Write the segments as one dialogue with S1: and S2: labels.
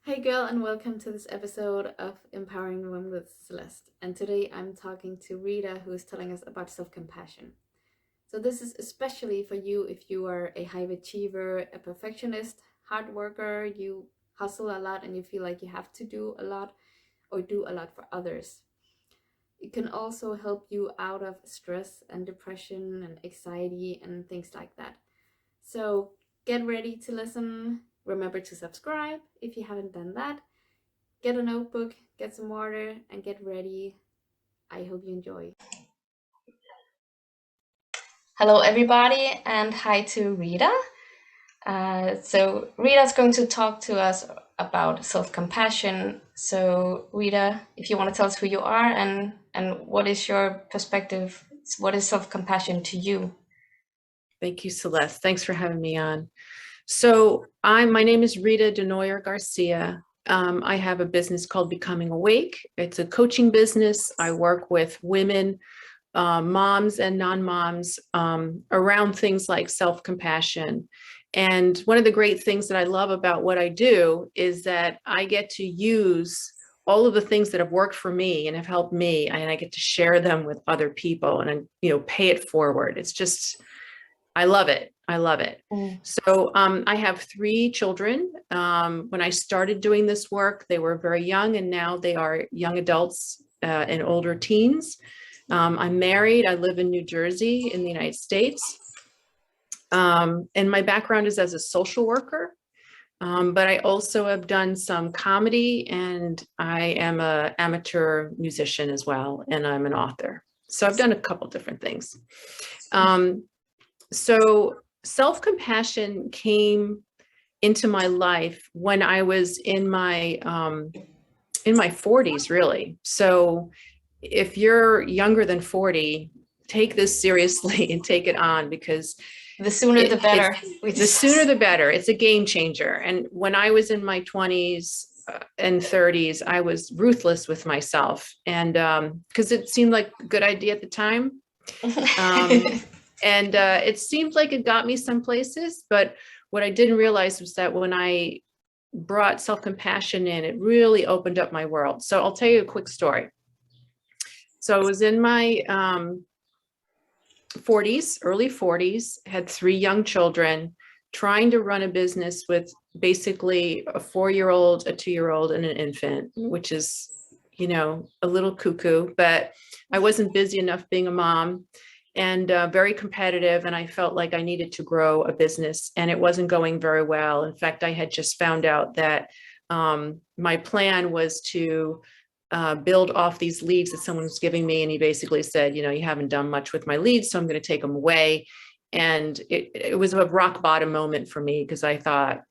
S1: Hey girl, and welcome to this episode of Empowering Women with Celeste. And today I'm talking to Rita, who is telling us about self-compassion. So this is especially for you if you are a high achiever, a perfectionist, hard worker, you hustle a lot and you feel like you have to do a lot or do a lot for others. It can also help you out of stress and depression and anxiety and things like that. So get ready to listen. Remember to subscribe if you haven't done that. Get a notebook, get some water, and get ready. I hope you enjoy.
S2: Hello, everybody, and hi to Rita. So, Rita's going to talk to us about self compassion. So, Rita, if you want to tell us who you are and what is your perspective, what is self compassion to you?
S3: Thank you, Celeste. Thanks for having me on. So my name is Rita Denoyer Garcia. I have a business called Becoming Awake. It's a coaching business. I work with women, moms and non-moms, around things like self-compassion. And one of the great things that I love about what I do is that I get to use all of the things that have worked for me and have helped me, and I get to share them with other people and, pay it forward. It's just, I love it. I love it. So I have three children. When I started doing this work, they were very young, and now they are young adults and older teens. I'm married. I live in New Jersey in the United States. And my background is as a social worker. But I also have done some comedy, and I am an amateur musician as well, and I'm an author. So I've done a couple different things. So self-compassion came into my life when I was in my 40s, really. So if you're younger than 40, take this seriously and take it on, because
S2: the sooner the better.
S3: The sooner the better. It's a game changer. And when I was in my 20s and 30s, I was ruthless with myself, and because it seemed like a good idea at the time. And it seemed like it got me some places, but what I didn't realize was that when I brought self-compassion in, it really opened up my world. So I'll tell you a quick story. So I was in my 40s, early 40s, had three young children, trying to run a business with basically a 4-year-old, a 2-year-old, and an infant, which is, a little cuckoo, but I wasn't busy enough being a mom, and very competitive. And I felt like I needed to grow a business, and it wasn't going very well. In fact, I had just found out that my plan was to build off these leads that someone was giving me. And he basically said, you haven't done much with my leads, so I'm going to take them away. And it was a rock bottom moment for me, because I thought,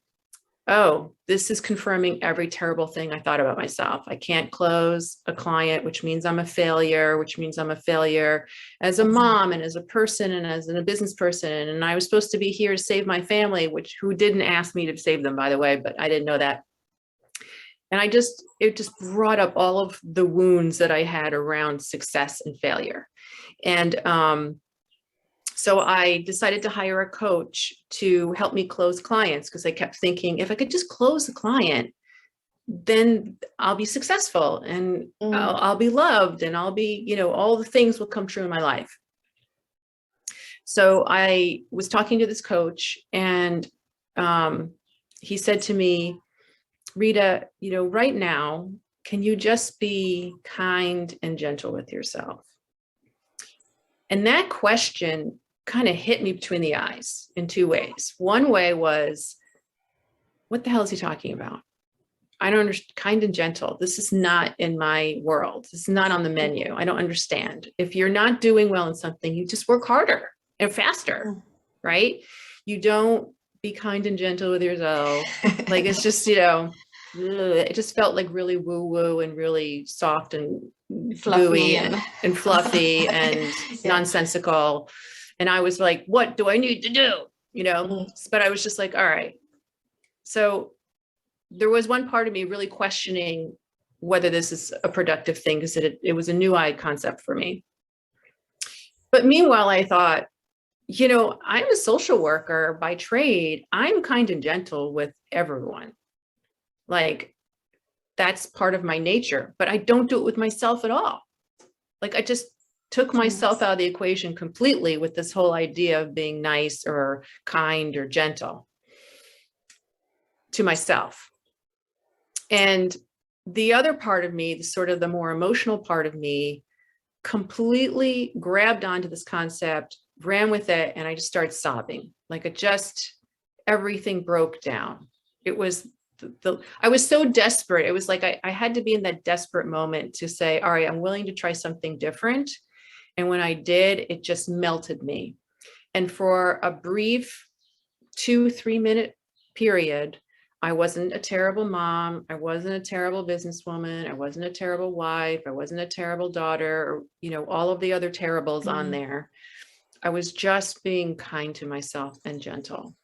S3: oh, this is confirming every terrible thing I thought about myself. I can't close a client, which means I'm a failure, which means I'm a failure as a mom and as a person and as a business person. And I was supposed to be here to save my family, who didn't ask me to save them, by the way, but I didn't know that. And it just brought up all of the wounds that I had around success and failure. And so I decided to hire a coach to help me close clients, because I kept thinking, if I could just close a client, then I'll be successful, and I'll be loved, and I'll be, all the things will come true in my life. So I was talking to this coach, and he said to me, Rita, right now, can you just be kind and gentle with yourself? And that question kind of hit me between the eyes in two ways. One way was, what the hell is he talking about? I don't understand. Kind and gentle. This is not in my world. This is not on the menu. I don't understand. If you're not doing well in something, you just work harder and faster, right? You don't be kind and gentle with yourself. Like, it's just, it just felt like really woo-woo and really soft and fluffy and fluffy and nonsensical. And I was like, what do I need to do? But I was just like, all right. So there was one part of me really questioning whether this is a productive thing, because it was a new eye concept for me. But meanwhile, I thought, I'm a social worker by trade. I'm kind and gentle with everyone. Like, that's part of my nature, but I don't do it with myself at all. Like I just took myself out of the equation completely with this whole idea of being nice or kind or gentle to myself. And the other part of me, the sort of the more emotional part of me, completely grabbed onto this concept, ran with it, and I just started sobbing. Like it just, everything broke down. It was I was so desperate. It was like I had to be in that desperate moment to say, all right, I'm willing to try something different. And when I did, it just melted me. And for a brief 2-3 minute period, I wasn't a terrible mom. I wasn't a terrible businesswoman. I wasn't a terrible wife. I wasn't a terrible daughter, or, all of the other terribles on there. I was just being kind to myself and gentle.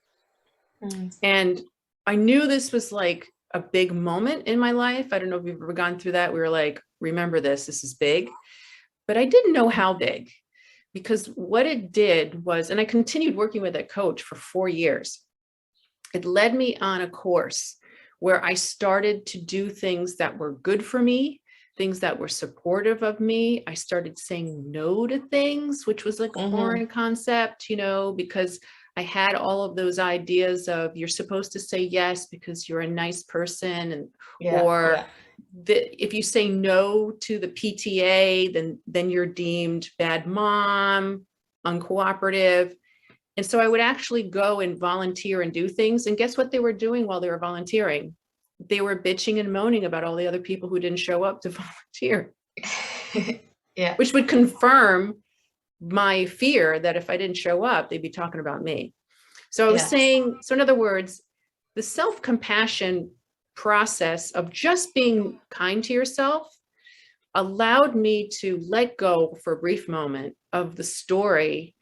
S3: And I knew this was like a big moment in my life. I don't know if you've ever gone through that. We were like, remember this is big. But I didn't know how big, because what it did was, and I continued working with that coach for 4 years. It led me on a course where I started to do things that were good for me, things that were supportive of me. I started saying no to things, which was like a foreign concept, because I had all of those ideas of you're supposed to say yes because you're a nice person, and if you say no to the PTA, then you're deemed bad mom, uncooperative. And so I would actually go and volunteer and do things. And guess what they were doing while they were volunteering? They were bitching and moaning about all the other people who didn't show up to volunteer. Which would confirm my fear that if I didn't show up, they'd be talking about me. So I was saying, so in other words, the self-compassion process of just being kind to yourself allowed me to let go for a brief moment of the story,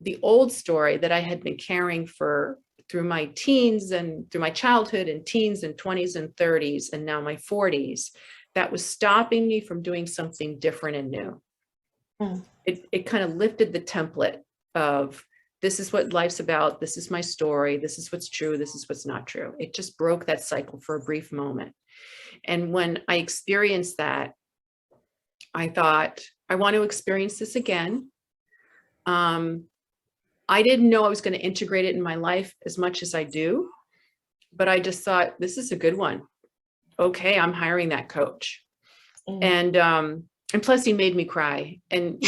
S3: the old story that I had been carrying through my teens and through my childhood and teens and 20s and 30s and now my 40s, that was stopping me from doing something different and new. It kind of lifted the template of, this is what life's about. This is my story. This is what's true. This is what's not true. It just broke that cycle for a brief moment. And when I experienced that, I thought, I want to experience this again. I didn't know I was going to integrate it in my life as much as I do, but I just thought, this is a good one. Okay, I'm hiring that coach. And plus he made me cry. And,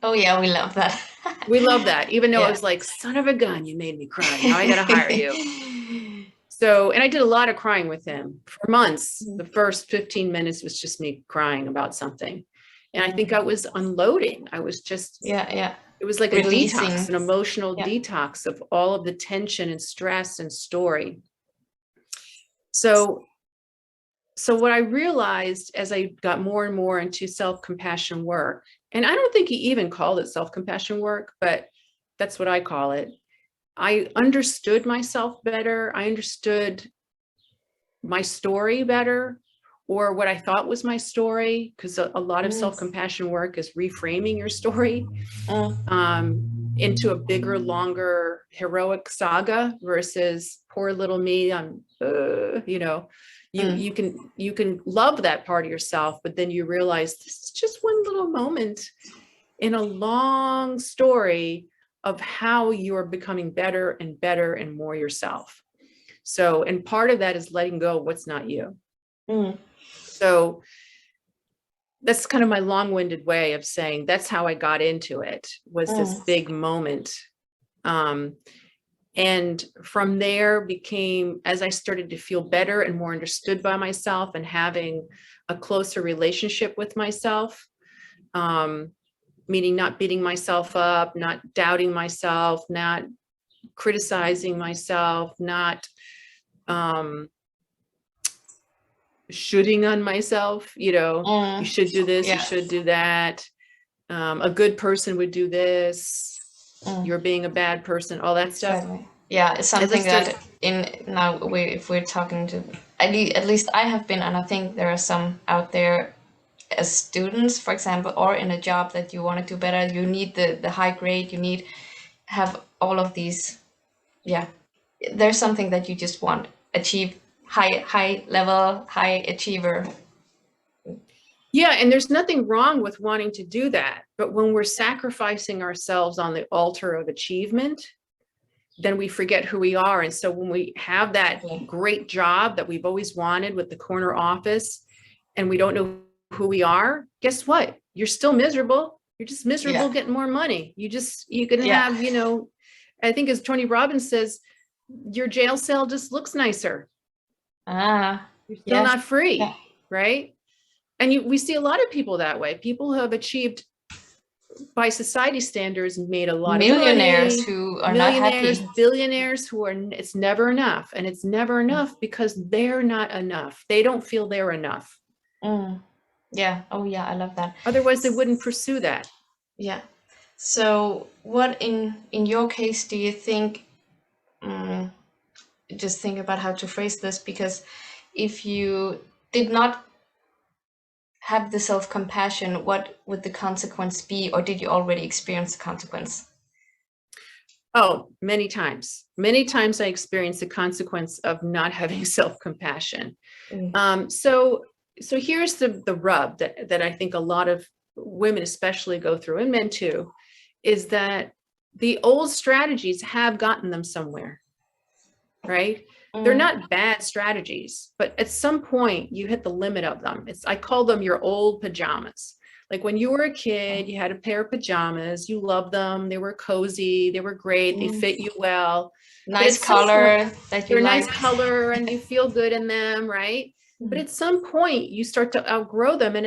S2: oh yeah, we love that.
S3: We love that. Even though I was like, son of a gun, you made me cry. Now I got to hire you. So, and I did a lot of crying with him for months. The first 15 minutes was just me crying about something. And I think I was unloading. I was just, it was like releasing. A detox, an emotional detox of all of the tension and stress and story. So what I realized as I got more and more into self-compassion work, and I don't think he even called it self-compassion work, but that's what I call it. I understood myself better. I understood my story better, or what I thought was my story, because a lot of self-compassion work is reframing your story into a bigger, longer, heroic saga versus poor little me. You can love that part of yourself, but then you realize this is just one little moment in a long story of how you're becoming better and better and more yourself. So, and part of that is letting go of what's not you. So that's kind of my long-winded way of saying that's how I got into it, was this big moment. And from there became, as I started to feel better and more understood by myself and having a closer relationship with myself, meaning not beating myself up, not doubting myself, not criticizing myself, not shoulding on myself, you should do this, you should do that. A good person would do this. You're being a bad person, all that stuff.
S2: Exactly. Yeah, it's something that if we're talking to, at least I have been, and I think there are some out there as students, for example, or in a job that you want to do better, you need the high grade, you need have all of these. Yeah, there's something that you just want achieve high level, high achiever.
S3: Yeah, and there's nothing wrong with wanting to do that. But when we're sacrificing ourselves on the altar of achievement, then we forget who we are. And so when we have that great job that we've always wanted with the corner office, and we don't know who we are, guess what? You're still miserable. You're just miserable getting more money. You can have, you know, I think as Tony Robbins says, your jail cell just looks nicer. You're still not free, right? And we see a lot of people that way. People who have achieved by society standards, made a lot of money.
S2: Millionaires who are not happy.
S3: Billionaires who are, it's never enough. And it's never enough because they're not enough. They don't feel they're enough.
S2: Yeah. Oh yeah, I love that.
S3: Otherwise they wouldn't pursue that.
S2: Yeah. So what in your case do you think, just think about how to phrase this, because if you did not have the self-compassion, what would the consequence be, or did you already experience the consequence?
S3: Oh, many times. Many times I experienced the consequence of not having self-compassion. So here's the rub that I think a lot of women especially go through, and men too, is that the old strategies have gotten them somewhere, right? They're not bad strategies, but at some point you hit the limit of them. I call them your old pajamas. Like when you were a kid, you had a pair of pajamas, you loved them, they were cozy, they were great, they fit you well.
S2: Nice color that you
S3: like.
S2: nice
S3: color and you feel good in them, right? But at some point you start to outgrow them, and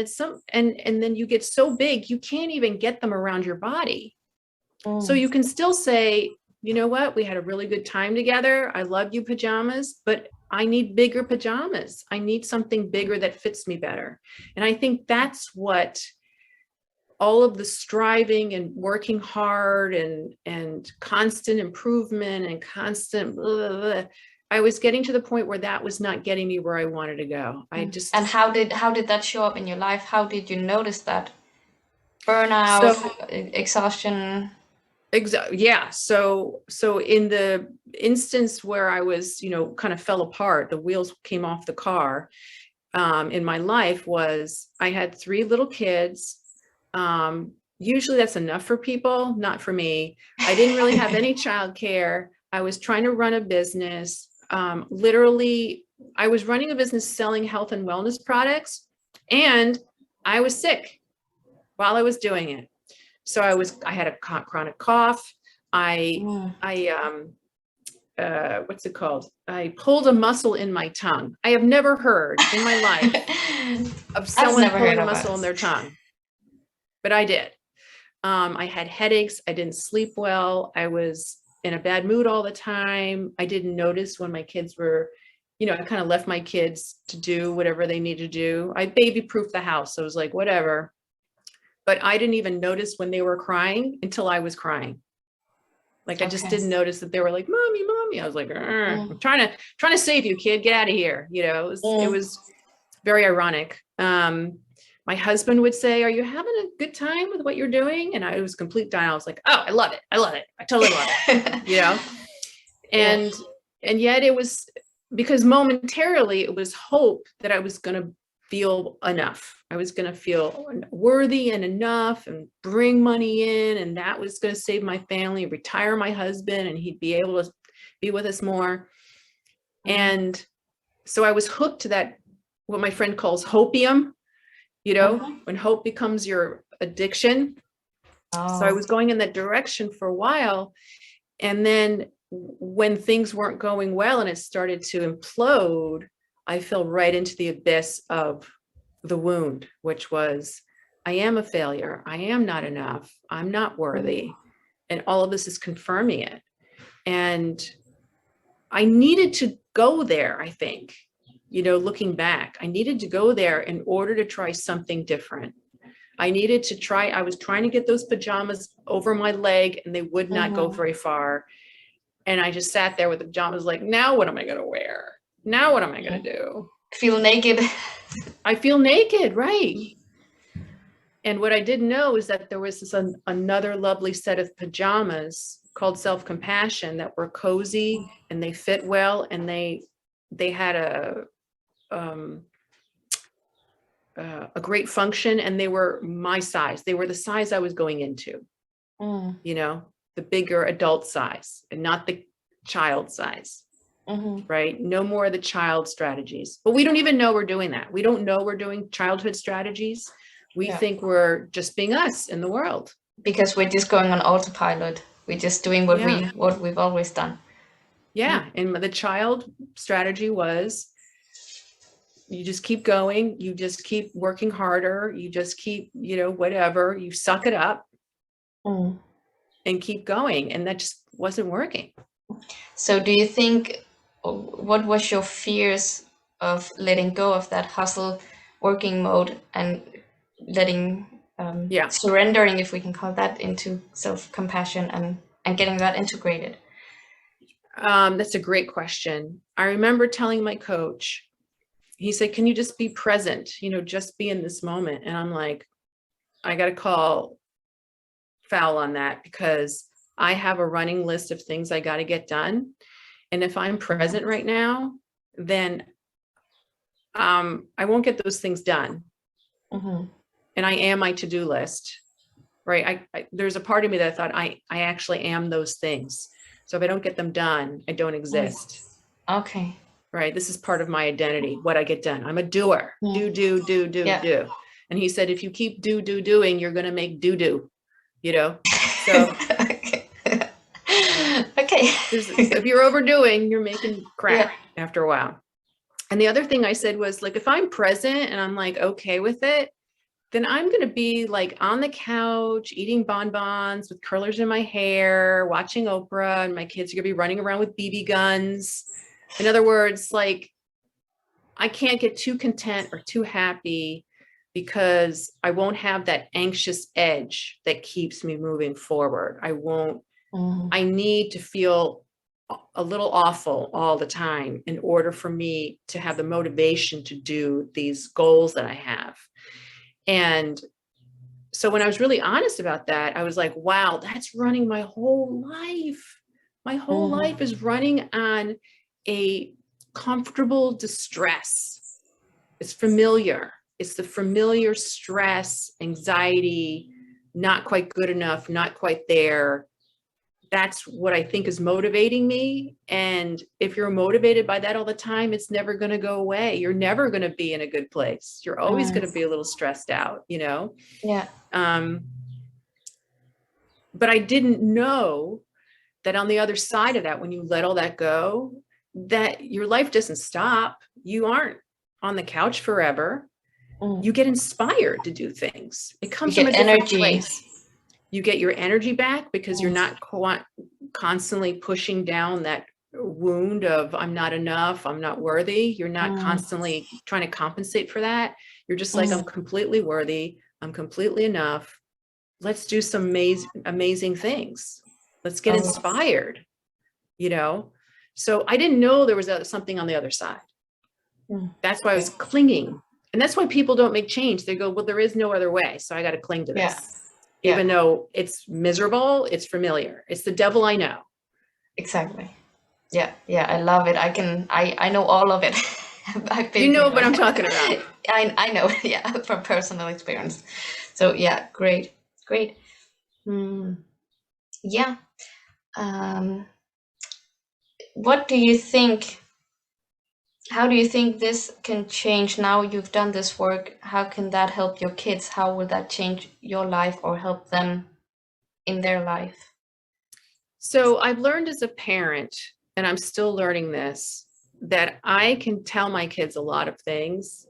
S3: and then you get so big you can't even get them around your body. So you can still say, you know what, we had a really good time together. I love you pajamas, but I need bigger pajamas. I need something bigger that fits me better. And I think that's what all of the striving and working hard and constant improvement and constant blah, blah, blah, I was getting to the point where that was not getting me where I wanted to go.
S2: And how did that show up in your life? How did you notice that? Burnout, exhaustion?
S3: Yeah. So in the instance where I was, you know, kind of fell apart, the wheels came off the car, in my life, was I had 3 little kids. Usually that's enough for people, not for me. I didn't really have any childcare. I was trying to run a business. Literally, I was running a business selling health and wellness products, and I was sick while I was doing it. So I had a chronic cough. What's it called? I pulled a muscle in my tongue. I have never heard in my life of someone pulling a muscle in their tongue, but I did. I had headaches. I didn't sleep well. I was in a bad mood all the time. I didn't notice when my kids were, you know, I kind of left my kids to do whatever they need to do. I baby-proofed the house. So I was like, whatever. But I didn't even notice when they were crying until I was crying. Like I just didn't notice that they were like, mommy, mommy. I was like, I'm trying to save you, kid. Get out of here. You know, it was very ironic. My husband would say, are you having a good time with what you're doing? And I was complete denial. I was like, oh, I love it. I love it. I totally love it. You know? And yet it was because momentarily it was hope that I was going to feel enough. I was going to feel worthy and enough and bring money in. And that was going to save my family, retire my husband, and he'd be able to be with us more. And so I was hooked to that, what my friend calls hopium, you know, when hope becomes your addiction. So I was going in that direction for a while. And then when things weren't going well and it started to implode, I fell right into the abyss of the wound, which was, I am a failure. I am not enough. I'm not worthy. And all of this is confirming it. And I needed to go there, I think, you know, looking back, I needed to go there in order to try something different. I was trying to get those pajamas over my leg and they would not go very far. And I just sat there with the pajamas like, now what am I going to wear? Now what am I going to do?
S2: Feel naked.
S3: I feel naked, right? And what I didn't know is that there was another lovely set of pajamas called self-compassion that were cozy and they fit well and they they had a great function, and they were my size. They were the size I was going into, you know, the bigger adult size and not the child size. Right? No more of the child strategies. But we don't even know we're doing that. We don't know we're doing childhood strategies. We think we're just being us in the world.
S2: Because we're just going on autopilot. We're just doing what we've always done.
S3: Yeah. And the child strategy was, you just keep going. You just keep working harder. You just keep, you know, whatever, you suck it up and keep going. And that just wasn't working.
S2: So do you think, what was your fears of letting go of that hustle working mode and letting, surrendering, if we can call that, into self-compassion and getting that integrated?
S3: That's a great question. I remember telling my coach, he said, can you just be present, you know, just be in this moment? And I'm like, I got to call foul on that, because I have a running list of things I got to get done. And if I'm present right now, then I won't get those things done. And I am my to-do list, right? There's a part of me that thought I actually am those things. So if I don't get them done, I don't exist.
S2: Okay.
S3: Right. This is part of my identity, what I get done. I'm a doer. Do. And he said, if you keep doing, you're going to make do, you know? So
S2: okay.
S3: If you're overdoing, you're making crap after a while. And the other thing I said was, like, if I'm present and I'm like, okay with it, then I'm going to be like on the couch, eating bonbons with curlers in my hair, watching Oprah, and my kids are going to be running around with BB guns. In other words, like, I can't get too content or too happy, because I won't have that anxious edge that keeps me moving forward. I need to feel a little awful all the time in order for me to have the motivation to do these goals that I have. And so when I was really honest about that, I was like, wow, that's running my whole life. My whole life is running on a comfortable distress. It's familiar. It's the familiar stress, anxiety, not quite good enough, not quite there. That's what I think is motivating me. And if you're motivated by that all the time, it's never going to go away. You're never going to be in a good place. You're always going to be a little stressed out, you know?
S2: Yeah.
S3: But I didn't know that on the other side of that, when you let all that go, that your life doesn't stop. You aren't on the couch forever. You get inspired to do things. It comes from a different place. You get your energy back, because you're not constantly pushing down that wound of I'm not enough, I'm not worthy. You're not constantly trying to compensate for that. You're just like, I'm completely worthy. I'm completely enough. Let's do some amazing things. Let's get inspired, you know? So I didn't know there was something on the other side. That's why I was clinging. And that's why people don't make change. They go, well, there is no other way. So I got to cling to this. Even though it's miserable, it's familiar. It's the devil I know.
S2: Exactly. Yeah. I love it. I know all of it.
S3: You know what I'm talking about.
S2: I know, from personal experience. So yeah, great. Yeah. What do you think? How do you think this can change now you've done this work? How can that help your kids? How will that change your life or help them in their life?
S3: So I've learned as a parent, and I'm still learning this, that I can tell my kids a lot of things,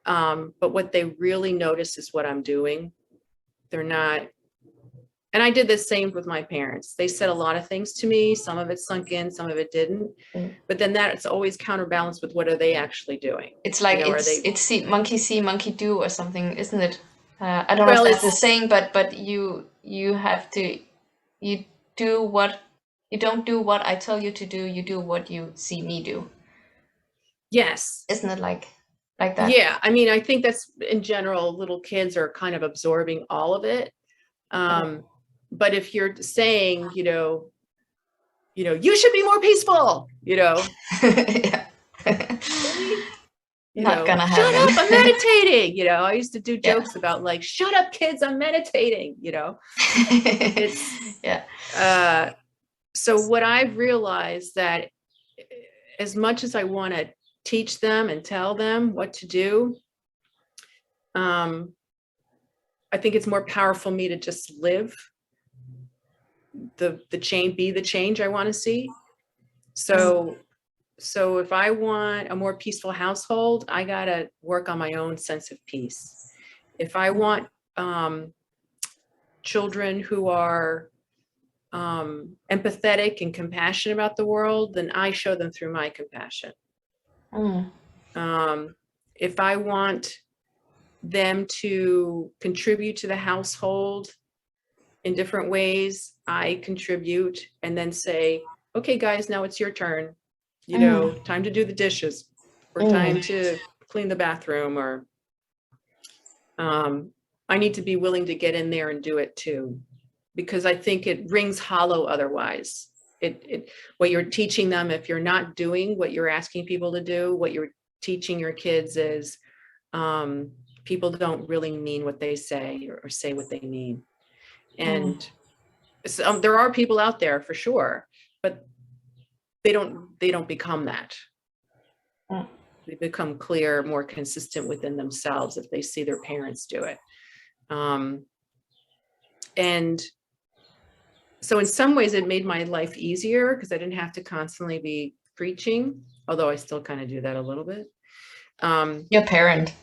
S3: but what they really notice is what I'm doing. They're not. And I did the same with my parents. They said a lot of things to me. Some of it sunk in, some of it didn't. But then that's always counterbalanced with what are they actually doing?
S2: It's like, you know, it's see, monkey do or something, isn't it? I don't know if that's the saying, but you have to, you don't do what I tell you to do. You do what you see me do.
S3: Yes.
S2: Isn't it like that?
S3: Yeah. I mean, I think that's in general, little kids are kind of absorbing all of it. But if you're saying, you know, you should be more peaceful, you know,
S2: Not gonna
S3: shut
S2: happen.
S3: up, I'm meditating. I used to do
S2: Yeah.
S3: jokes about like, shut up, kids, I'm meditating. It's so what I've realized that as much as I want to teach them and tell them what to do, I think it's more powerful me to just live the change, be the change I want to see. So if I want a more peaceful household, I gotta work on my own sense of peace. If I want children who are empathetic and compassionate about the world, then I show them through my compassion. If I want them to contribute to the household in different ways, I contribute and then say, okay, guys, now it's your turn. Time to do the dishes or time to clean the bathroom, or I need to be willing to get in there and do it too, because I think it rings hollow otherwise. What you're teaching them, if you're not doing what you're asking people to do, what you're teaching your kids is people don't really mean what they say or say what they mean. And so, there are people out there for sure, but they don't become that. They become clear, more consistent within themselves if they see their parents do it. And so in some ways it made my life easier because I didn't have to constantly be preaching, although I still kind of do that a little bit.
S2: Your parent,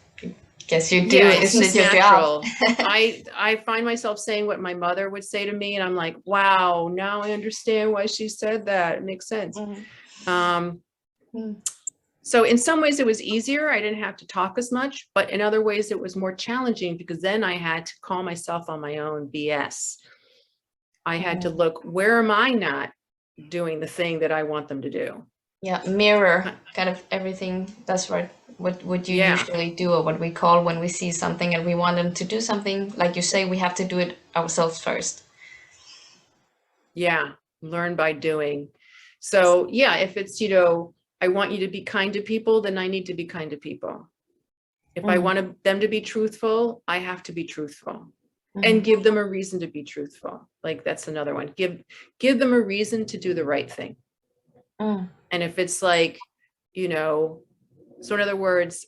S2: guess you do.
S3: Yeah,
S2: Isn't it your
S3: natural.
S2: job?
S3: I find myself saying what my mother would say to me, and I'm like, wow, now I understand why she said that. It makes sense. So in some ways it was easier. I didn't have to talk as much, but in other ways it was more challenging because then I had to call myself on my own BS. I had to look, where am I not doing the thing that I want them to do?
S2: Yeah, mirror kind of everything. That's right. What you usually do, or what we call when we see something and we want them to do something, like you say, we have to do it ourselves first.
S3: Yeah, learn by doing. So yeah, if it's, I want you to be kind to people, then I need to be kind to people. If I want them to be truthful, I have to be truthful. And give them a reason to be truthful. Like that's another one. Give them a reason to do the right thing. And if it's like, so in other words,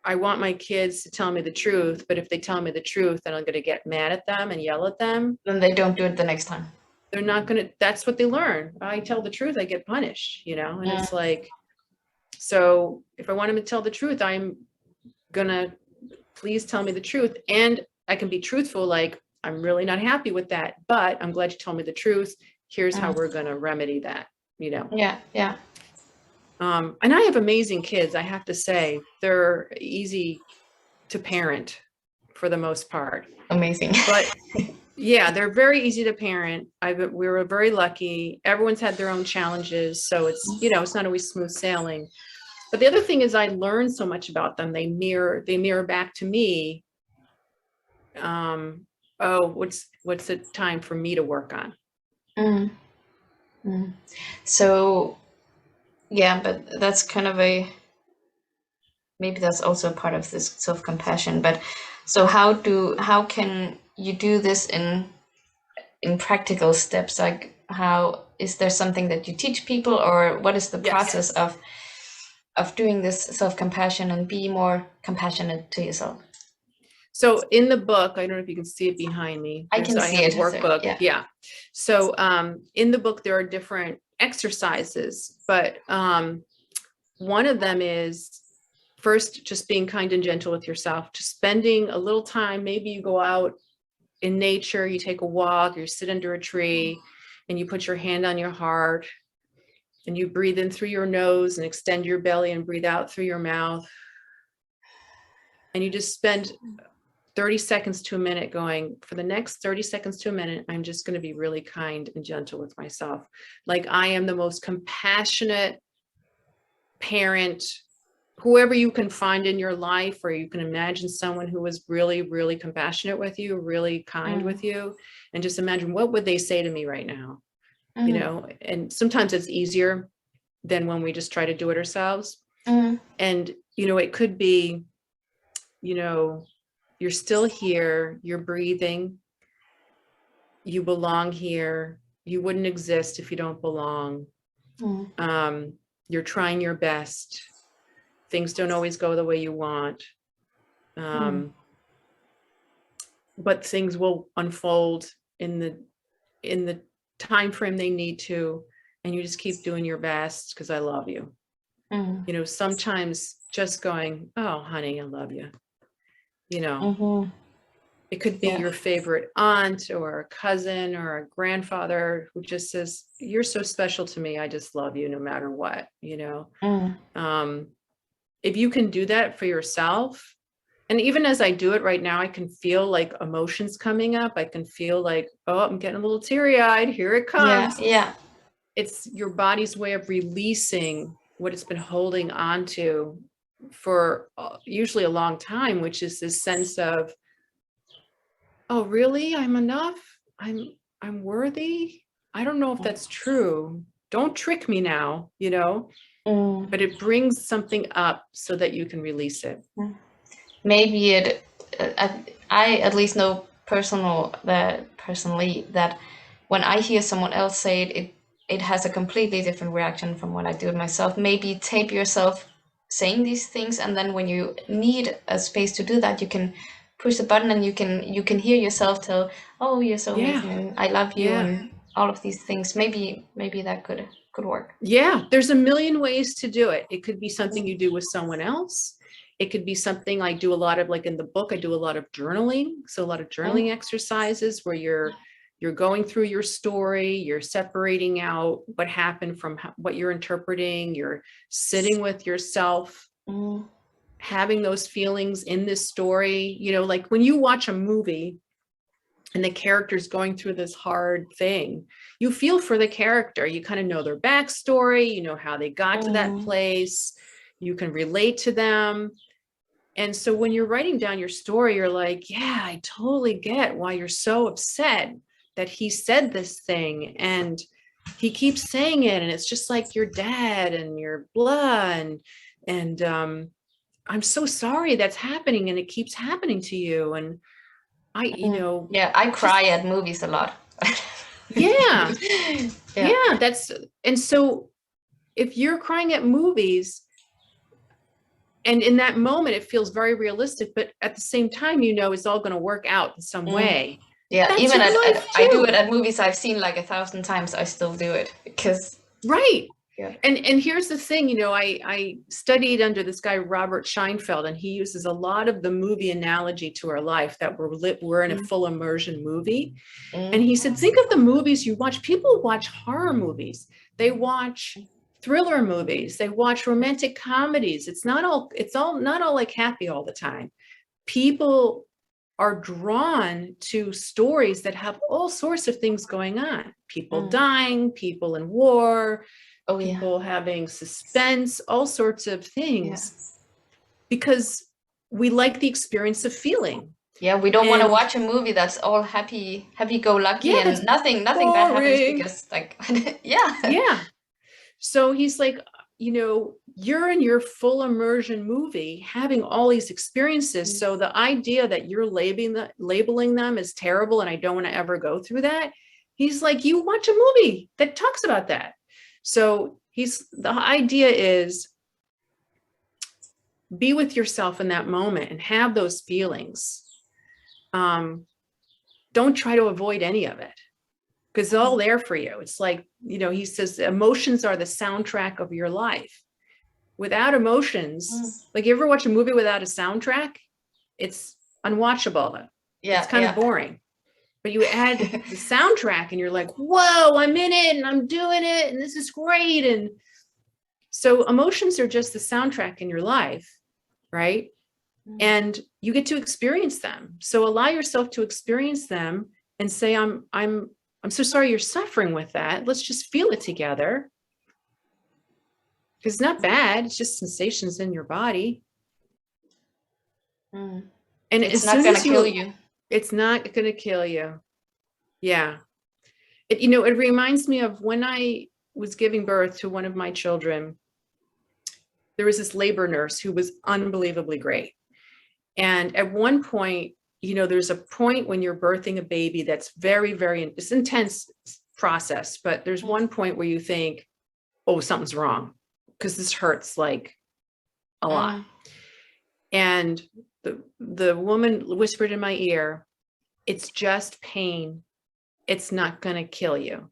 S3: I want my kids to tell me the truth, but if they tell me the truth, then I'm going to get mad at them and yell at them.
S2: Then they don't do it the next time.
S3: They're not going to, that's what they learn. I tell the truth, I get punished, and it's like, so if I want them to tell the truth, I'm going to, please tell me the truth. And I can be truthful, like, I'm really not happy with that, but I'm glad you told me the truth. Here's how we're going to remedy that,
S2: Yeah.
S3: And I have amazing kids, I have to say. They're easy to parent for the most part.
S2: Amazing.
S3: But yeah, they're very easy to parent. We were very lucky. Everyone's had their own challenges. So it's, it's not always smooth sailing. But the other thing is I learned so much about them. They mirror back to me. What's the time for me to work on?
S2: So yeah, but that's kind of maybe that's also part of this self-compassion. But so how can you do this in practical steps? Like, how is there something that you teach people, or what is the process of doing this self-compassion and be more compassionate to yourself?
S3: So in the book, I don't know if you can see it behind me.
S2: I can see
S3: have
S2: it.
S3: a workbook.
S2: So,
S3: yeah. So in the book, there are different exercises, but one of them is first, just being kind and gentle with yourself, just spending a little time. Maybe you go out in nature, you take a walk, you sit under a tree, and you put your hand on your heart, and you breathe in through your nose and extend your belly and breathe out through your mouth. And you just spend 30 seconds to a minute going, for the next 30 seconds to a minute, I'm just going to be really kind and gentle with myself. Like I am the most compassionate parent, whoever you can find in your life, or you can imagine someone who was really, really compassionate with you, really kind with you, and just imagine what would they say to me right now, and sometimes it's easier than when we just try to do it ourselves.
S2: Mm.
S3: And, it could be, you're still here, you're breathing, you belong here, you wouldn't exist if you don't belong.
S2: Mm.
S3: You're trying your best. Things don't always go the way you want. But things will unfold in the time frame they need to, and you just keep doing your best because I love you.
S2: Mm.
S3: Sometimes just going, oh, honey, I love you.
S2: Mm-hmm.
S3: It could be
S2: Yeah.
S3: your favorite aunt or a cousin or a grandfather who just says, you're so special to me. I just love you no matter what,
S2: Mm.
S3: If you can do that for yourself, and even as I do it right now, I can feel like emotions coming up. I can feel like, oh, I'm getting a little teary-eyed. Here it comes.
S2: Yeah.
S3: It's your body's way of releasing what it's been holding on to for usually a long time, which is this sense of, oh, really? I'm enough. I'm worthy. I don't know if that's true. Don't trick me now,
S2: Mm.
S3: but it brings something up so that you can release it.
S2: Maybe I at least know personally that when I hear someone else say it has a completely different reaction from when I do it myself. Maybe tape yourself saying these things, and then when you need a space to do that, you can push the button and you can hear yourself tell, oh, you're so amazing and I love you and all of these things. Maybe that could work.
S3: Yeah, there's a million ways to do it. It could be something you do with someone else. It could be something I do a lot of, like in the book, I do a lot of journaling. So a lot of journaling exercises where you're going through your story, you're separating out what happened from what you're interpreting, you're sitting with yourself, having those feelings in this story. Like when you watch a movie and the character's going through this hard thing, you feel for the character. You kind of know their backstory, you know how they got to that place, you can relate to them. And so when you're writing down your story, you're like, yeah, I totally get why you're so upset that he said this thing and he keeps saying it. And it's just like your dad and your blah. And I'm so sorry that's happening and it keeps happening to you. And
S2: I cry at movies a lot.
S3: Yeah. And so if you're crying at movies, and in that moment, it feels very realistic, but at the same time, it's all going to work out in some way.
S2: Yeah,
S3: That's
S2: even
S3: I
S2: do it at movies I've seen like 1,000 times. I still do it because.
S3: Right.
S2: Yeah.
S3: And here's the thing, I studied under this guy, Robert Scheinfeld, and he uses a lot of the movie analogy to our life that we're in a full immersion movie. And he said, think of the movies you watch. People watch horror movies. They watch thriller movies. They watch romantic comedies. It's not all like happy all the time. People are drawn to stories that have all sorts of things going on. People dying, people in war, people having suspense, all sorts of things, because we like the experience of feeling.
S2: Yeah, we don't want to watch a movie that's all happy-go-lucky and nothing bad happens because
S3: Yeah. So he's like, you're in your full immersion movie having all these experiences. So the idea that you're labeling them as terrible and I don't want to ever go through that, he's like, you watch a movie that talks about that. So the idea is be with yourself in that moment and have those feelings. Don't try to avoid any of it, because it's all there for you. It's like, he says emotions are the soundtrack of your life. Without emotions, like you ever watch a movie without a soundtrack? It's unwatchable. It's kind of boring. But you add the soundtrack and you're like, whoa, I'm in it and I'm doing it and this is great. And so emotions are just the soundtrack in your life, right? And you get to experience them. So allow yourself to experience them and say, I'm so sorry you're suffering with that. Let's just feel it together. It's not bad. It's just sensations in your body. And
S2: it's not going to kill you.
S3: It's not going to kill you. Yeah. It reminds me of when I was giving birth to one of my children, there was this labor nurse who was unbelievably great. And at one point, you know, there's a point when you're birthing a baby that's very, very, it's an intense process, but there's one point where you think, oh, something's wrong, because this hurts like a lot. And the woman whispered in my ear, it's just pain. It's not going to kill you.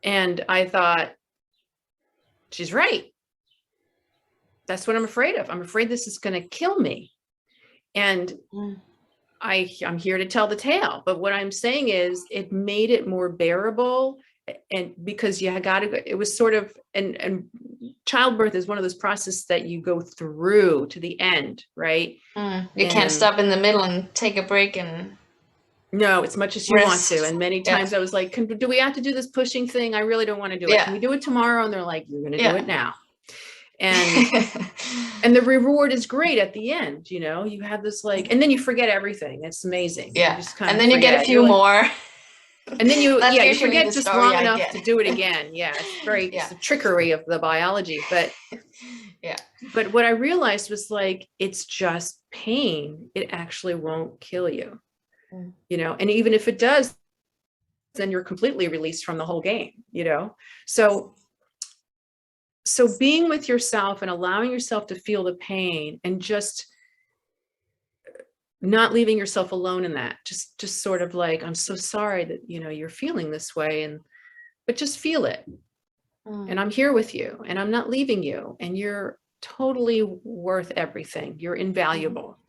S3: And I thought, she's right. That's what I'm afraid of. I'm afraid this is going to kill me. And I'm here to tell the tale. But what I'm saying is it made it more bearable. And because you got to go, it was sort of, and childbirth is one of those processes that you go through to the end, right?
S2: You can't stop in the middle and take a break and
S3: no, as much as you want to. And many times I was like, do we have to do this pushing thing? I really don't want to do it. Can we do it tomorrow? And they're like, you're going to do it now. And and the reward is great at the end, you know, you have this like, and then you forget everything. It's amazing.
S2: Yeah.
S3: You just kind
S2: and
S3: of
S2: then you get a few more.
S3: And then you forget just long
S2: I
S3: enough
S2: get.
S3: to do it again. Yeah. It's very, it's the trickery of the biology. But but what I realized was like, it's just pain. It actually won't kill you, you know, and even if it does, then you're completely released from the whole game, you know? So being with yourself and allowing yourself to feel the pain and just not leaving yourself alone in that, just sort of like, I'm so sorry that, you know, you're feeling this way, but just feel it. And I'm here with you and I'm not leaving you, and you're totally worth everything. You're invaluable.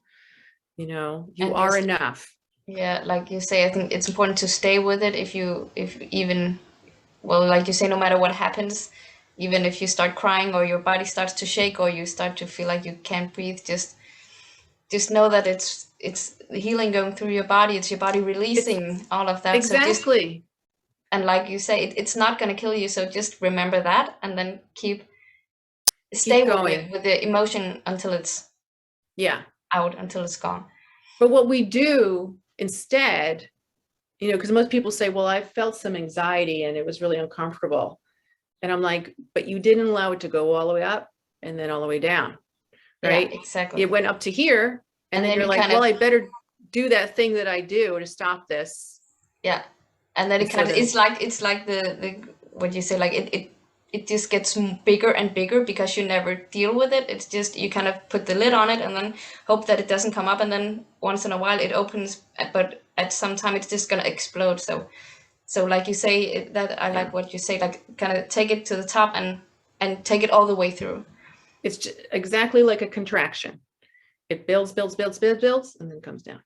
S3: You know, you are enough.
S2: Yeah. Like you say, I think it's important to stay with it. If even, well, like you say, no matter what happens, even if you start crying or your body starts to shake or you start to feel like you can't breathe, just know that it's healing going through your body. It's your body releasing all of that.
S3: Exactly.
S2: And like you say, it's not going to kill you. So just remember that, and then stay going with the emotion until it's out, until it's gone.
S3: But what we do instead, you know, because most people say, well, I felt some anxiety and it was really uncomfortable. And I'm like, but you didn't allow it to go all the way up and then all the way down, right?
S2: Yeah, exactly.
S3: It went up to here, and then you're like, well, I better do that thing that I do to stop this.
S2: Yeah, and then it's like the what you say, like it just gets bigger and bigger because you never deal with it. It's just you kind of put the lid on it and then hope that it doesn't come up, and then once in a while it opens, but at some time it's just gonna explode. So like you say, that I like what you say, like kind of take it to the top and take it all the way through.
S3: It's just exactly like a contraction. It builds, and then comes down.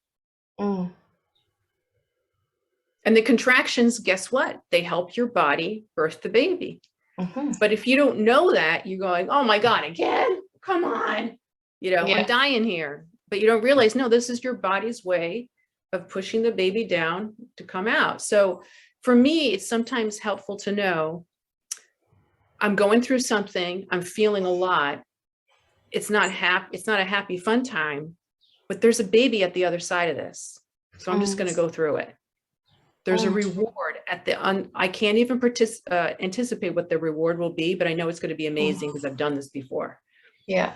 S3: And the contractions, guess what? They help your body birth the baby. But if you don't know that, you're going, oh my God, again? Come on. You know, I'm dying here. But you don't realize, no, this is your body's way of pushing the baby down to come out. So for me, it's sometimes helpful to know I'm going through something, I'm feeling a lot. It's not a happy, fun time, but there's a baby at the other side of this. So I'm just going to go through it. There's a reward at the I can't even anticipate what the reward will be, but I know it's going to be amazing because I've done this before.
S2: Yeah.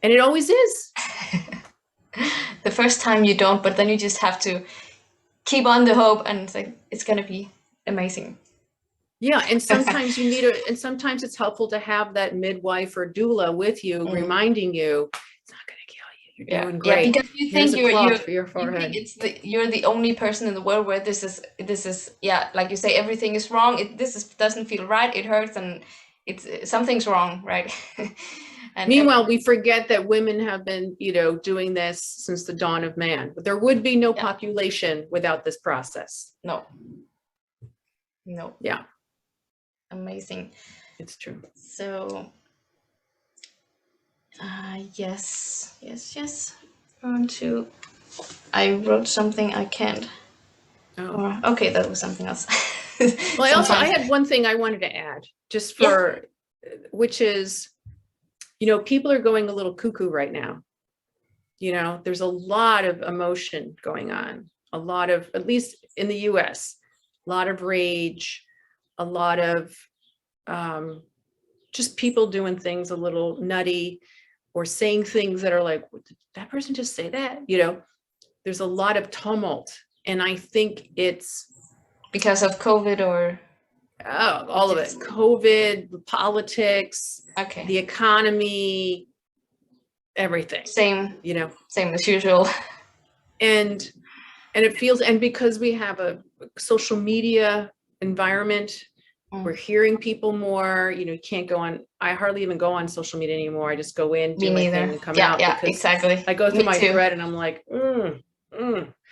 S3: And it always is.
S2: The first time you don't, but then you just have to keep on the hope, and it's like, it's going to be amazing.
S3: Yeah. And sometimes you need and sometimes it's helpful to have that midwife or doula with you, reminding you, it's not going to kill you. You're doing great.
S2: Yeah, because you think you're the only person in the world where this is, like you say, everything is wrong. Doesn't feel right. It hurts, and something's wrong, right? And
S3: meanwhile, we forget that women have been, you know, doing this since the dawn of man. But there would be no population without this process.
S2: No.
S3: Yeah.
S2: Amazing.
S3: It's true.
S2: So, yes. I wrote something I can't. Okay, that was something else.
S3: Well, I had one thing I wanted to add, just for, which is, you know, people are going a little cuckoo right now. You know, there's a lot of emotion going on, a lot of, at least in the US, a lot of rage, a lot of just people doing things a little nutty or saying things that are like, did that person just say that? You know, there's a lot of tumult. And I think it's
S2: because of COVID or
S3: all of it, COVID, politics,
S2: okay,
S3: the economy, everything,
S2: same as usual.
S3: And it feels, and because we have a social media environment, we're hearing people more. You know, you can't go on, I hardly even go on social media anymore. I just go in, do my thing, and come out.
S2: Yeah,
S3: because
S2: exactly.
S3: I go through my thread and I'm like,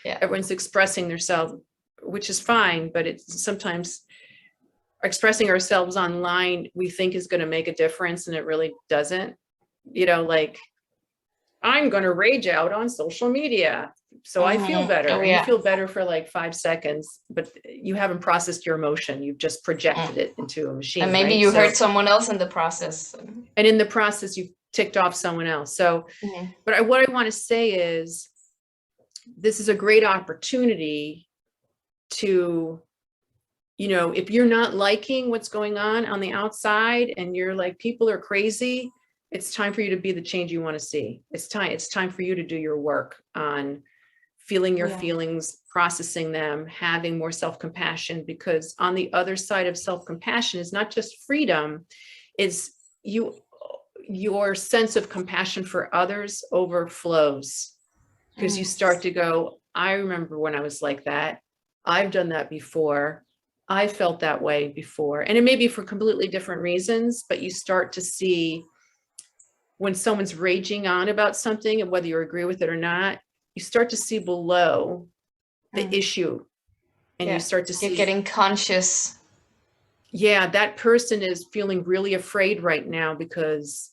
S3: everyone's expressing themselves, which is fine, but it's sometimes expressing ourselves online we think is going to make a difference, and it really doesn't. You know, like, I'm going to rage out on social media so I feel better. And you feel better for like 5 seconds, but you haven't processed your emotion. You've just projected it into a machine.
S2: And maybe you hurt someone else in the process.
S3: And in the process, you've ticked off someone else. So, but what I want to say is, this is a great opportunity to, you know, if you're not liking what's going on the outside and you're like, people are crazy, it's time for you to be the change you want to see. It's time for you to do your work on feeling your feelings, processing them, having more self-compassion, because on the other side of self-compassion is not just freedom, it's your sense of compassion for others overflows, because you start to go, I remember when I was like that. I've done that before. I felt that way before. And it may be for completely different reasons, but you start to see when someone's raging on about something, and whether you agree with it or not, you start to see below the issue, and you start to see,
S2: you're getting conscious.
S3: Yeah, that person is feeling really afraid right now because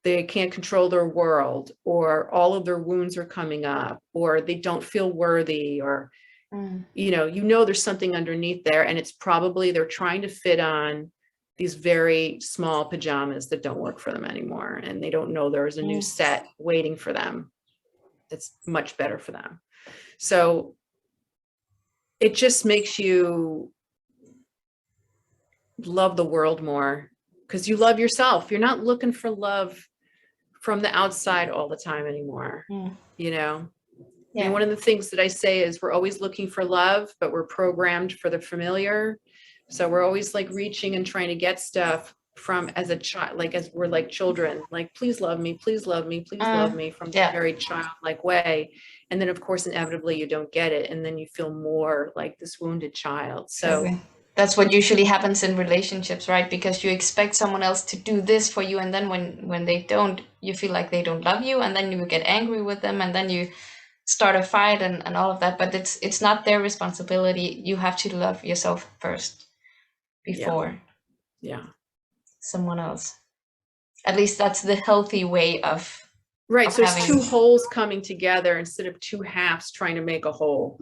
S3: they can't control their world, or all of their wounds are coming up, or they don't feel worthy, or you know there's something underneath there, and it's probably they're trying to fit on these very small pajamas that don't work for them anymore, and they don't know there's a new set waiting for them that's much better for them. So it just makes you love the world more, because you love yourself. You're not looking for love from the outside all the time anymore. You know, I mean, one of the things that I say is we're always looking for love, but we're programmed for the familiar. So we're always like reaching and trying to get stuff from as a child, like as we're like children, like, please love me, please love me, please love me, from the very childlike way. And then of course, inevitably you don't get it. And then you feel more like this wounded child. So
S2: that's what usually happens in relationships, right? Because you expect someone else to do this for you, and then when they don't, you feel like they don't love you, and then you get angry with them, and then you start a fight and all of that. But it's not their responsibility. You have to love yourself first before someone else. At least that's the healthy way of
S3: so it's two wholes coming together instead of two halves trying to make a whole.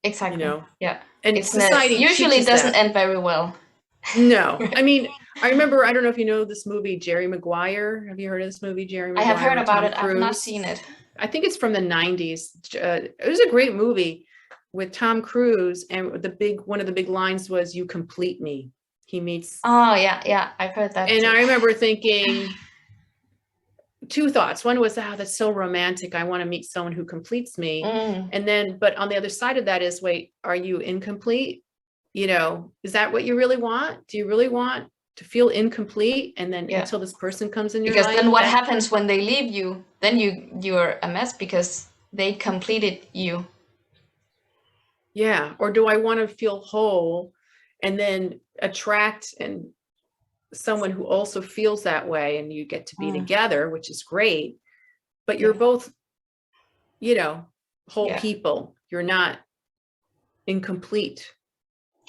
S2: Exactly.
S3: You know?
S2: Yeah.
S3: And
S2: it's
S3: society
S2: usually doesn't end very well.
S3: No. I mean, I remember, I don't know if you know this movie, Jerry Maguire. Have you heard of this movie, Jerry Maguire?
S2: I have heard about it. I've not seen it.
S3: I think it's from the 90s. It was a great movie with Tom Cruise, and one of the big lines was, "You complete me." He meets.
S2: Oh yeah, I've heard that.
S3: And I remember thinking two thoughts. One was, oh, that's so romantic. I want to meet someone who completes me. And then, but on the other side of that is, wait, are you incomplete? You know, is that what you really want? Do you really want to feel incomplete? And then until this person comes in your life?
S2: Because then what happens when they leave you? Then you're a mess because they completed you.
S3: Yeah. Or do I want to feel whole and then attract someone who also feels that way, and you get to be together, which is great, but you're both, you know, whole people. You're not incomplete.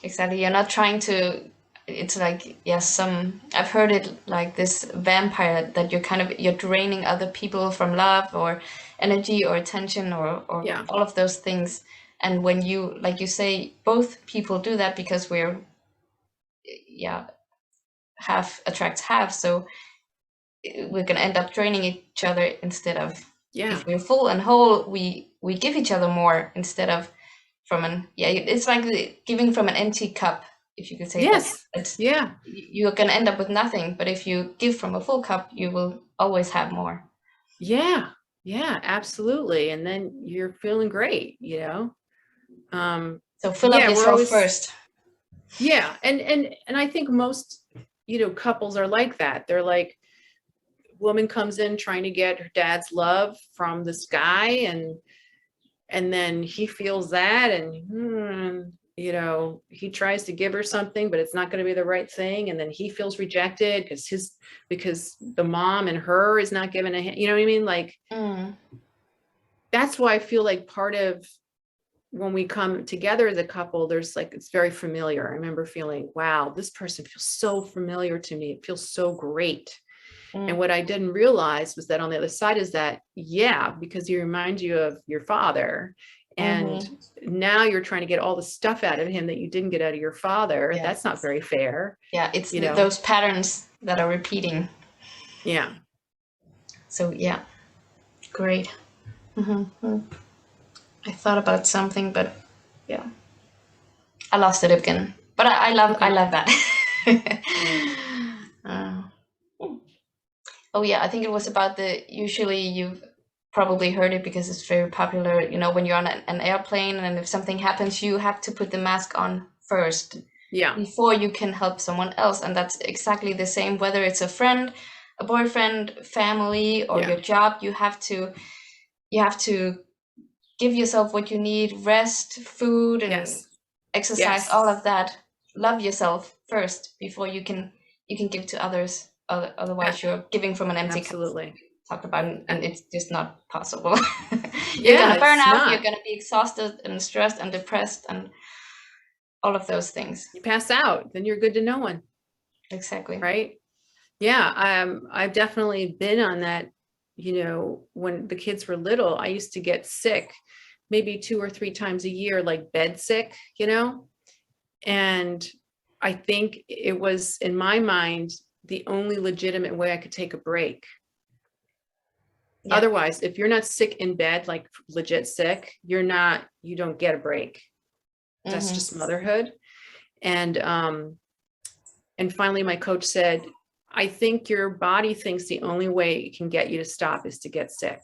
S2: Exactly. You're not trying to, it's like, I've heard it like this vampire, that you're draining other people from love or energy or attention or all of those things. And when you, like you say, both people do that because we're, half attracts half. So we're going to end up draining each other instead of, if we're full and whole, we give each other more instead of from it's like giving from an empty cup. if you could say that.
S3: Yes.
S2: It's,
S3: Yeah.
S2: you're going to end up with nothing, but if you give from a full cup, you will always have more.
S3: Yeah. Yeah, absolutely. And then you're feeling great, you know?
S2: So fill up yourself first.
S3: Yeah. And I think most, you know, couples are like that. They're like, woman comes in trying to get her dad's love from this guy, and then he feels that, and you know, he tries to give her something, but it's not going to be the right thing, and then he feels rejected because the mom and her is not giving you know what I mean? Like, that's why I feel like part of when we come together as a couple, there's like, it's very familiar. I remember feeling, wow, this person feels so familiar to me. It feels so great. And what I didn't realize was that on the other side is that, yeah, because he reminds you of your father, and now you're trying to get all the stuff out of him that you didn't get out of your father. Yeah. That's not very fair.
S2: Yeah, it's those patterns that are repeating.
S3: Yeah.
S2: So yeah, great. I thought about something, but yeah, I lost it again. But I love that. Oh yeah, I think it was about usually you've probably heard it because it's very popular, you know, when you're on an airplane and if something happens, you have to put the mask on first.
S3: Yeah.
S2: Before you can help someone else. And that's exactly the same, whether it's a friend, a boyfriend, family, or your job. You have to give yourself what you need, rest, food, and exercise, all of that. Love yourself first before you can give to others. Otherwise, you're giving from an empty cup.
S3: Absolutely.
S2: Talked about, and it's just not possible. You're gonna burn out. You're gonna be exhausted and stressed and depressed and all of those things.
S3: You pass out, then you're good to no one.
S2: Exactly.
S3: Right. Yeah. I've definitely been on that. You know, when the kids were little, I used to get sick maybe 2 or 3 times a year, like bed sick, you know, and I think it was, in my mind, the only legitimate way I could take a break. Yeah. Otherwise, if you're not sick in bed, like legit sick, you don't get a break. That's just motherhood. And finally my coach said, I think your body thinks the only way it can get you to stop is to get sick.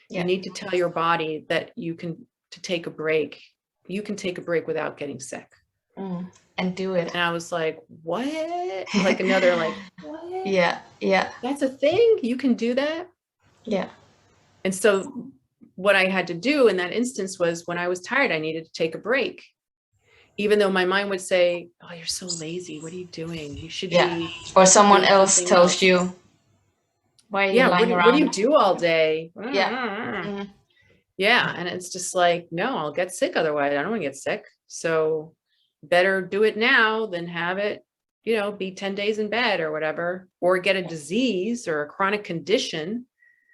S3: Yeah. You need to tell your body that to take a break. You can take a break without getting sick.
S2: And do it.
S3: And I was like, what? Like another, like, what?
S2: Yeah.
S3: That's a thing? You can do that?
S2: Yeah.
S3: And so what I had to do in that instance was, when I was tired, I needed to take a break. Even though my mind would say, oh, you're so lazy. What are you doing? You should be.
S2: Or someone else tells you, why are you lying around?
S3: What do you do all day?
S2: Yeah.
S3: Yeah. And it's just like, no, I'll get sick otherwise. I don't want to get sick. So better do it now than have it, you know, be 10 days in bed or whatever, or get a disease or a chronic condition.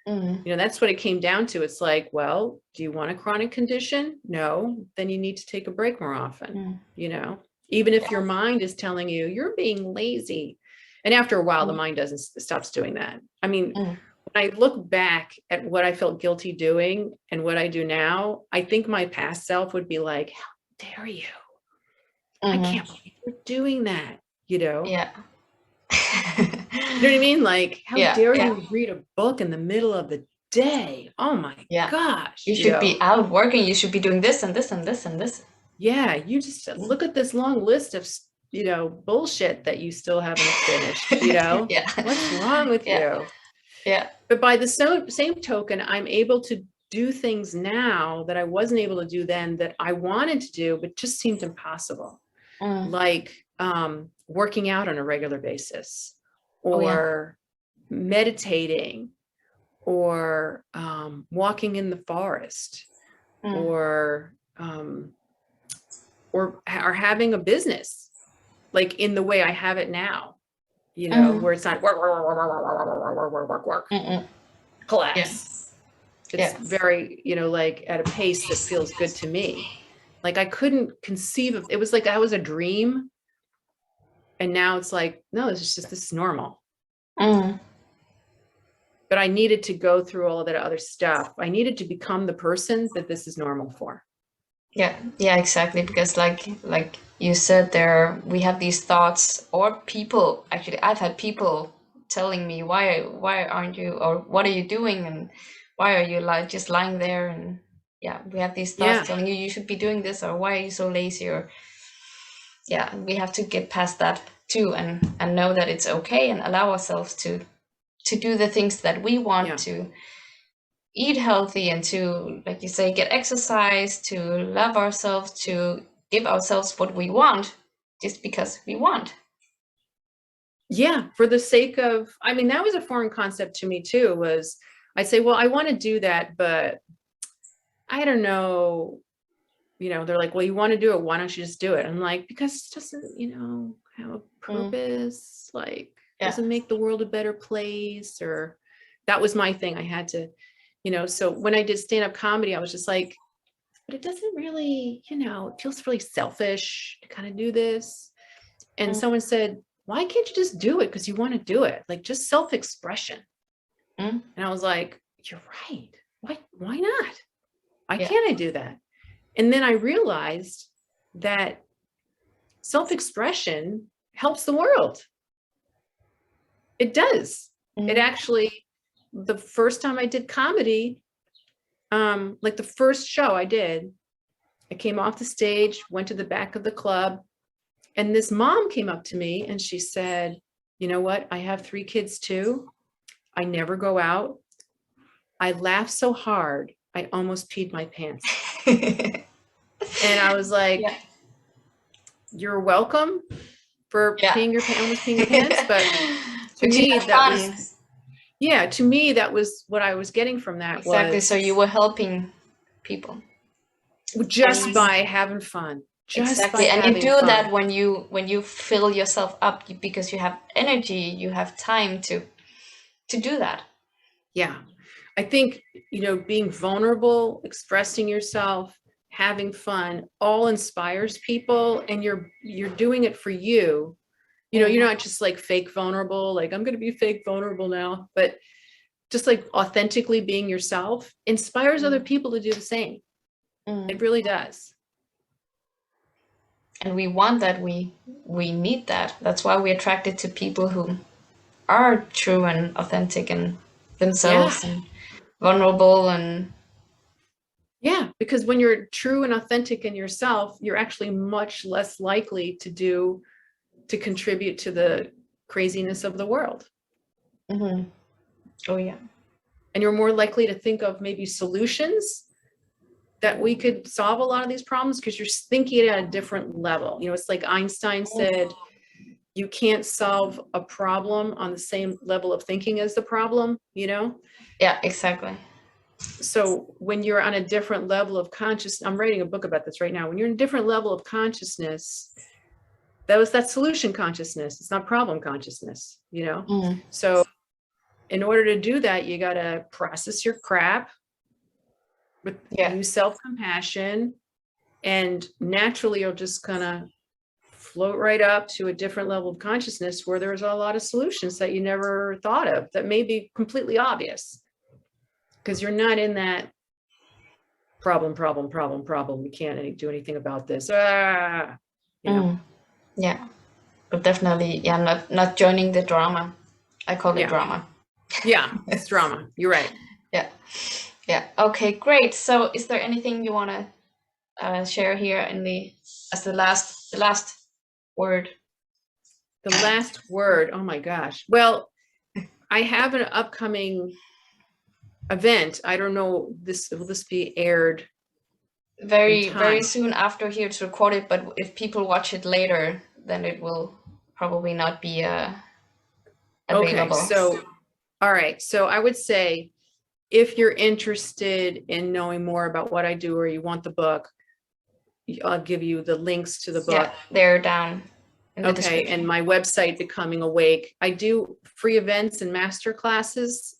S3: You know, that's what it came down to. It's like, well, do you want a chronic condition? No, then you need to take a break more often, you know, even if your mind is telling you you're being lazy. And after a while, the mind stops doing that. I mean, when I look back at what I felt guilty doing and what I do now, I think my past self would be like, how dare you? I can't believe you're doing that, you know?
S2: Yeah.
S3: You know what I mean? Like, how dare you read a book in the middle of the day? Oh my gosh.
S2: You should be out working. You should be doing this and this and this and this.
S3: Yeah. You just look at this long list of, you know, bullshit that you still haven't finished, you know? What's wrong with you?
S2: Yeah.
S3: But by the same token, I'm able to do things now that I wasn't able to do then, that I wanted to do, but just seemed impossible. Like working out on a regular basis, or meditating, or walking in the forest, or having a business, like in the way I have it now, you know, where it's not work, collapse. It's very, you know, like at a pace that feels good to me. Like I couldn't conceive of, it was like that was a dream. And now it's like, no, this is normal. But I needed to go through all of that other stuff. I needed to become the person that this is normal for.
S2: Yeah, exactly. Because like you said, we have these thoughts, or people, actually I've had people telling me, why aren't you, or what are you doing, and why are you like just lying there, and yeah, we have these thoughts
S3: Yeah.
S2: telling you should be doing this, or why are you so lazy, or yeah, we have to get past that too, and know that it's okay, and allow ourselves to do the things that we want,
S3: Yeah.
S2: to eat healthy, and to, like you say, get exercise, to love ourselves, to give ourselves what we want just because we want.
S3: Yeah, for the sake of, I mean, that was a foreign concept to me too, was I say, well, I want to do that, but I don't know, they're like, well, you want to do it, why don't you just do it? I'm like, because it doesn't, have a purpose, like
S2: Yeah.
S3: doesn't make the world a better place, or that was my thing. I had to, so when I did stand-up comedy, I was just like, but it doesn't really, it feels really selfish to kind of do this. And someone said, why can't you just do it because you want to do it? Like just self-expression. And I was like, you're right. Why not? Why can't I do that? And then I realized that self-expression helps the world. It does. It actually, the first time I did comedy, like the first show I did, I came off the stage, went to the back of the club, and this mom came up to me and she said, you know what? I have 3 kids too. I never go out. I laughed so hard, I almost peed my pants. And I was like, you're welcome for almost peeing your pants. But to me, that was, to me, that was what I was getting from that.
S2: Exactly.
S3: Was
S2: so you were helping people
S3: just by having fun.
S2: Exactly. And you do that when you fill yourself up, because you have energy, you have time to do that.
S3: Yeah. I think, being vulnerable, expressing yourself, having fun, all inspires people, and you're doing it for you. You're not just like fake vulnerable, like I'm going to be fake vulnerable now, but just like authentically being yourself inspires other people to do the same. It really does.
S2: And we want that, we need that. That's why we're attracted to people who are true and authentic and themselves and vulnerable. And
S3: yeah, because when you're true and authentic in yourself, you're actually much less likely to contribute to the craziness of the world.
S2: Oh yeah.
S3: And you're more likely to think of maybe solutions that we could solve a lot of these problems, because you're thinking at a different level. It's like Einstein said, you can't solve a problem on the same level of thinking as the problem,
S2: Yeah, exactly.
S3: So when you're on a different level of consciousness, I'm writing a book about this right now. When you're in a different level of consciousness, that's solution consciousness. It's not problem consciousness, So in order to do that, you got to process your crap, use self-compassion, and naturally you'll just kind of float right up to a different level of consciousness where there's a lot of solutions that you never thought of that may be completely obvious, because you're not in that problem. We can't do anything about this. Yeah,
S2: but definitely, not joining the drama. I call it drama.
S3: Yeah, it's drama. You're right.
S2: Yeah. Okay, great. So is there anything you want to share here as the last word?
S3: The last word. Oh my gosh. Well, I have an upcoming event. I don't know, will this be aired
S2: very soon after here it's recorded, but if people watch it later, then it will probably not be available.
S3: Okay, so all right. So I would say, if you're interested in knowing more about what I do, or you want the book, I'll give you the links to the book.
S2: Yeah, they're down in the description.
S3: And my website, Becoming Awake. I do free events and master classes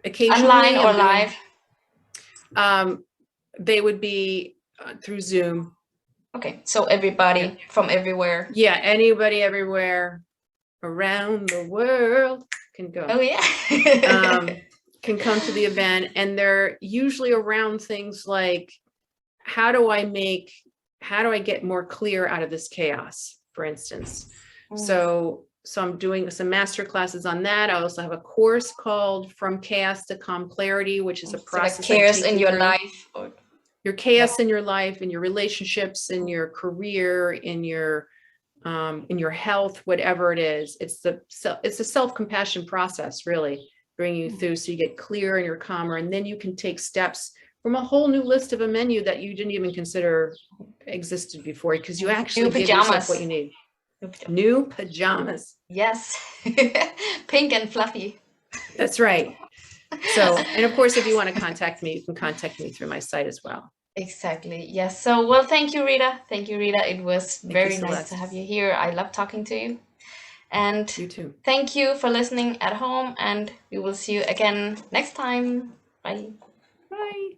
S3: occasionally.
S2: Online or live?
S3: They would be through Zoom.
S2: Okay, so everybody from everywhere.
S3: Yeah, anybody everywhere around the world can go.
S2: Oh yeah.
S3: Can come to the event, and they're usually around things like how do I get more clear out of this chaos, for instance? So I'm doing some master classes on that. I also have a course called From Chaos to Calm Clarity, which is a process.
S2: So chaos in your life, or
S3: your chaos in your life, in your relationships, in your career, in your health, whatever it is. It's a self-compassion process, really, bring you through so you get clear and you're calmer, and then you can take steps from a whole new list of a menu that you didn't even consider existed before, because you actually give yourself what you need. New pajamas.
S2: Yes. Pink and fluffy.
S3: That's right. So, and of course, if you want to contact me, you can contact me through my site as well.
S2: Exactly. Yes. So, well, thank you, Rita. Thank you, Rita. It was very nice to have you here. I love talking to you. And
S3: you too.
S2: Thank you for listening at home, and we will see you again next time. Bye.
S3: Bye.